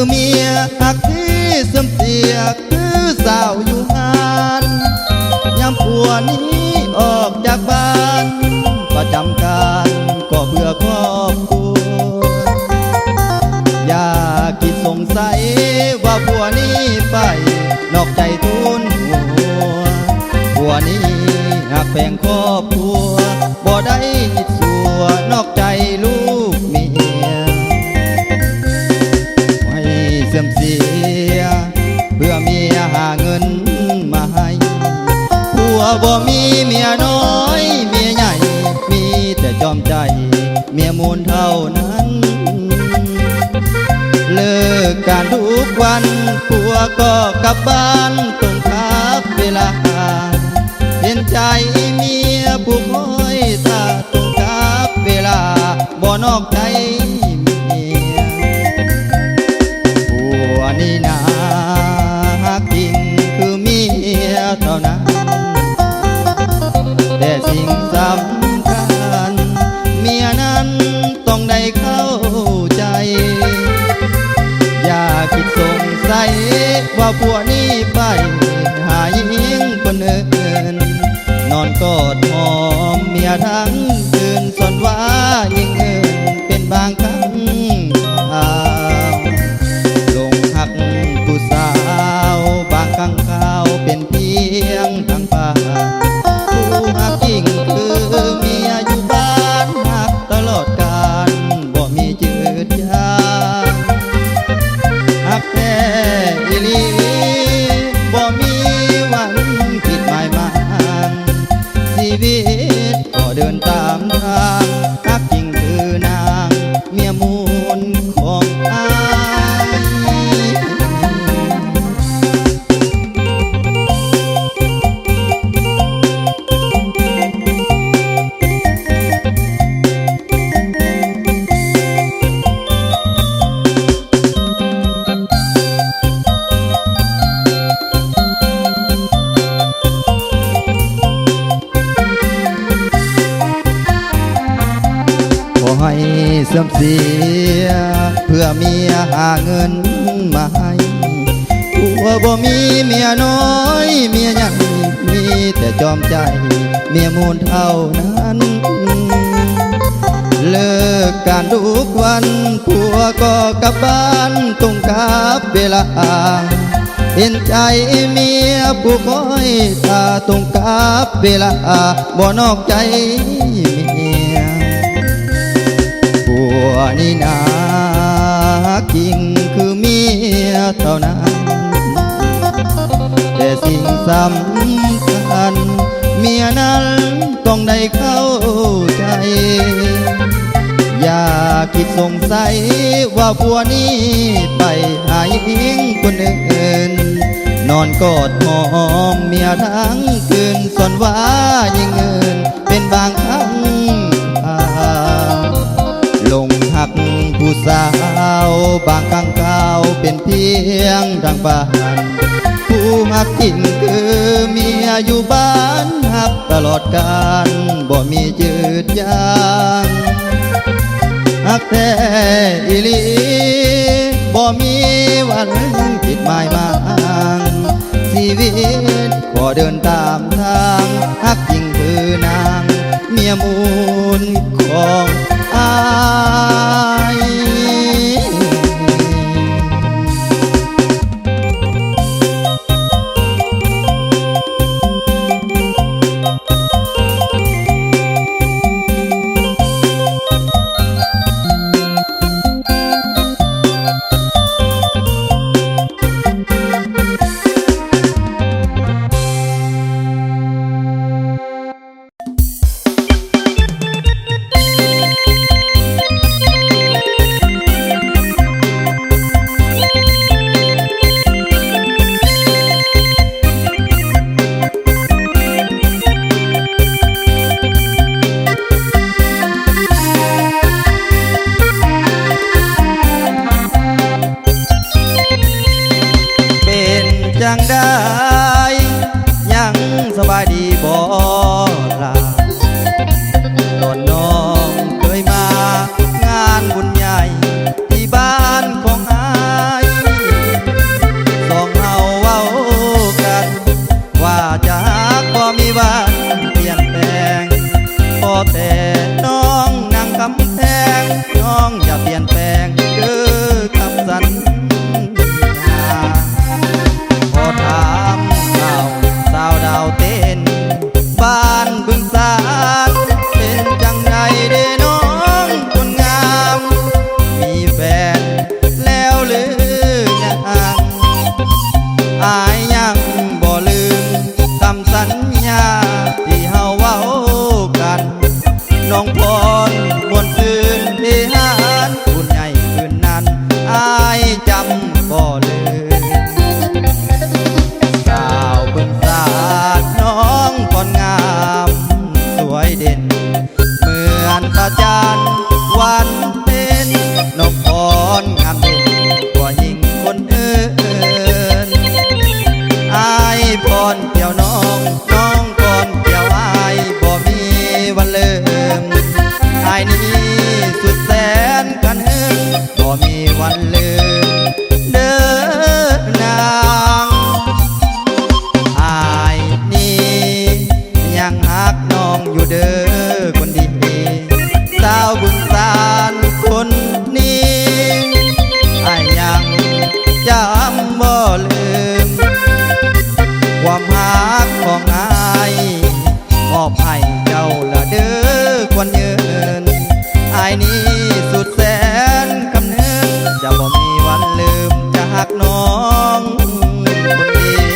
เมียหักที่เสื่อมเสียคือสาวอยู่งานยามผัวนี้ออกจากบ้านประจำการก็เพื่อครอบครัวอย่าคิดสงสัยว่าผัวนี้ไปนอกใจทุนหัวผัวนี้หักแบ่งครอบครัวบ่ได้คิดสัวนอกใจลูกเมียให้เสื่อมเสียเพื่อเมียหาเงินมาให้ผัวบ่มีเมียน้อยเมียใหญ่มีแต่จอมใจเมียมูลเท่านั้นเลิกการทุกวันผัวก็กลับบ้านตรงครับเวลาเห็นใจเมียผู้คอยตาตรงกับเวลาบ่นอกใจเมียผัวนี่นาฮักจริงคือเมียเท่านั้นแต่สิ่งสำคัญเมียนั้นต้องได้เข้าใจอย่าคิดสงสัยว่าผัวนี้ไปหาหญิงคนอื่นนอนกอดหอมเมียทั้งคืนสนว่าหญิงอื่นเป็นบางครั้งลงหักผู้สาวบางครั้งข่าวเป็นเพียงทางผ่านผู้หักจริงคือเมียอยู่บ้านหักตลอดกาลบ่มีจืดจางหักแท้อีหลีบ่มีวันผิดหมายมันชีวิตก็เดินตามทางหักจริงคือนางเมียมูลของอายให้เสื่อมเสียเพื่อเมียหาเงินมาให้ผัวบ่มีเมียน้อยเมียยังมีแต่จอมใจเมียมูลเท่านั้นเลิกการทุกวันผัวก็กลับบ้านตรงกับเวลาเห็นใจเมียผู้คอยตาตรงกับเวลาบ่นอกใจเมียผัวนี่นาจริงคือเมียเท่านั้นแต่สิ่งสำคัญเมียนั้นต้องได้เข้าใจอย่าคิดสงสัยว่าผัวนี้ไปหาหญิงคนอื่นนอนกอดหอมเมียทั้งคืนสนว่าหญิงอื่นเป็นบางครั้งลงหักผู้สาวบางครั้งข่าวเป็นเพียงทางบ้านผู้หักจริงคือเมียอยู่บ้านหักตลอดกาลบ่มีจืดจางหักแท้อีหลีบ่มีวันผิดหมายมันชีวิตก็เดินตามทางหักจริงคือนางเมียมูลของอายจังได้ยังสบายดีบ่ล่ะตอนน้องเคยมางานบุญใหญ่ที่บ้านของอาย ระจันทร์วันเป็นนกพรงามเด่นกว่ายิ่งคนอื่นอายพรเกี่ยวน้องน้องพรเกี่ยวอายบ่มีวันลืมอายนี้สุดแสนกันหึงบ่มีวันลืมเด้อนางอายนี้ยังหักน้องอยู่เด้อคนดีสาวบุญสานคนนี้อายยังจำบ่ลืมความหักของอายมอบให้เจ้าละเด้อควันยืนอายนี้สุดแสนคำนึงจะบ่มีวันลืมจะหักน้องคนเดียว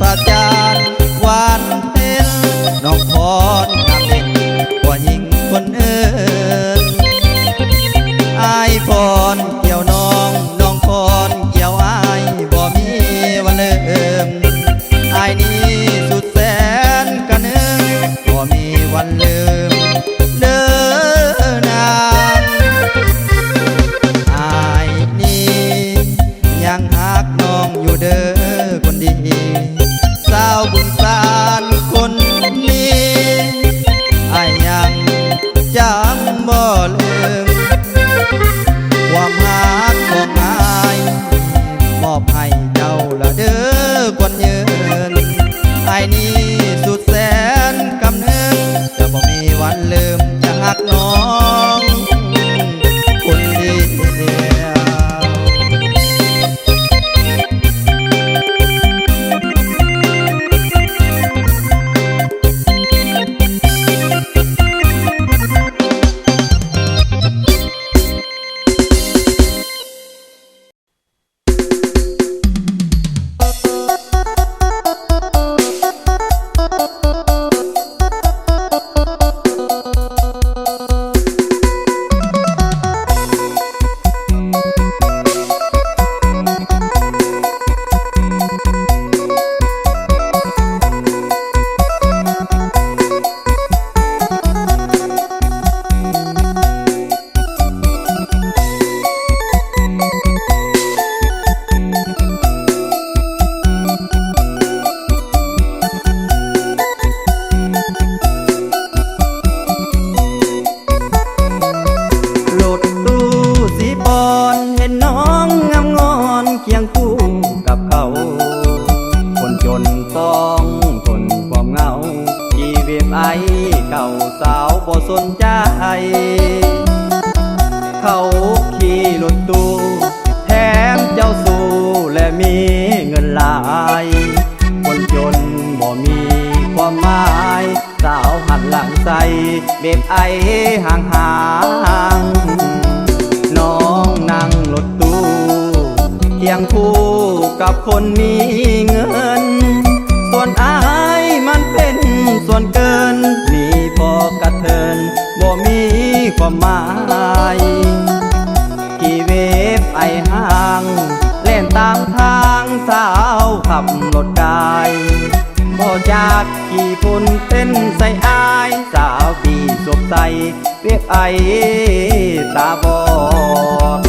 พระจันทร์วันเพ็ญน้องพรงามเด่นกว่ายิ่งคนอื่นอายพรเกี่ยวน้องน้องพรเกี่ยวอายบ่มีวันลืมอายนี้สุดแสนกันหึงบ่มีวันลืมเด้อนางอายนี้ยังหักน้องอยู่เด้อคนดีสาวบุญสานคนนี้อายยังจำบ่ลืมความหักของอายมอบให้เจ้าละเด้อควันยืนอายนี้สุดแสนกำนึงจะบ่มีวันลืมจะหักน้องคนเดียว บ่สนใจเขาขี่รถตู้แถมเจ้าสู้และมีเงินหลายคนจนบ่มีความหมายสาวหันหลังใส่เบบไอห่างๆน้องนั่งรถตู้เคียงคู่กับคนมีเงินส่วนอายมันเป็นส่วนเกินมีพอกระเทินบ่มีความหมายขี่เวฟไอห่างเล่นตามทางสาวขับรถได้บ่จากขี่ฝุ่นเป็นใส่อายสาวปีสวบใส่เวฟไอตาบอด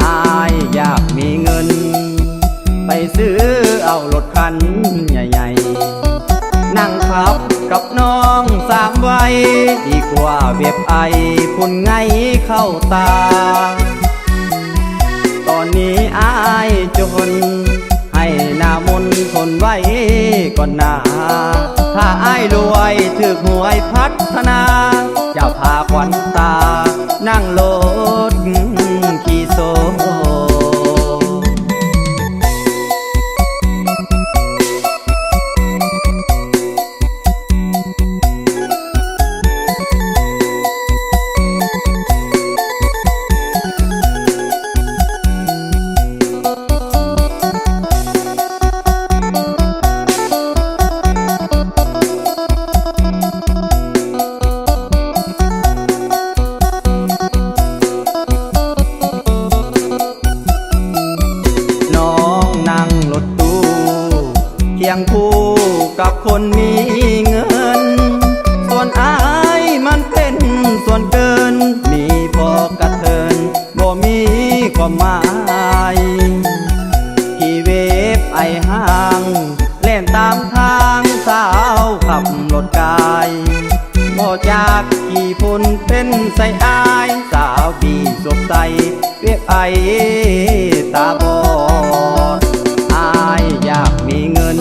อายอยากมีเงินไปซื้อเอารถคันใหญ่ๆนั่งขับกับน้องสามวัยดีกว่าเว็บไอฝุ่นไงเข้าตาตอนนี้อายจนให้หน้ามนทนไว้ก่อนหน้าถ้าอายรวยถึกหวยพัฒนาจะพาขวัญตานั่งรถขี่โซ ตาบอดอายอยากมีเงิน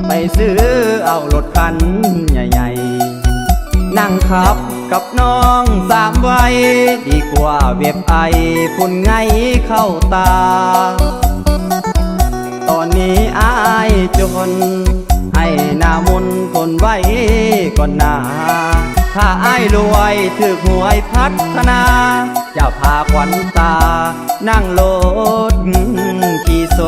ไปซื้อเอารถคันใหญ่ๆนั่งขับกับน้อง3 วัยดีกว่าเว็บไอฝุ่นไงเข้าตาตอนนี้อายจนให้หน้ามนต์ทนไว้ก่อนหนาถ้าอายรวยถึกหวยพัฒนาจะพาขวัญตานั่งรถขี่โซ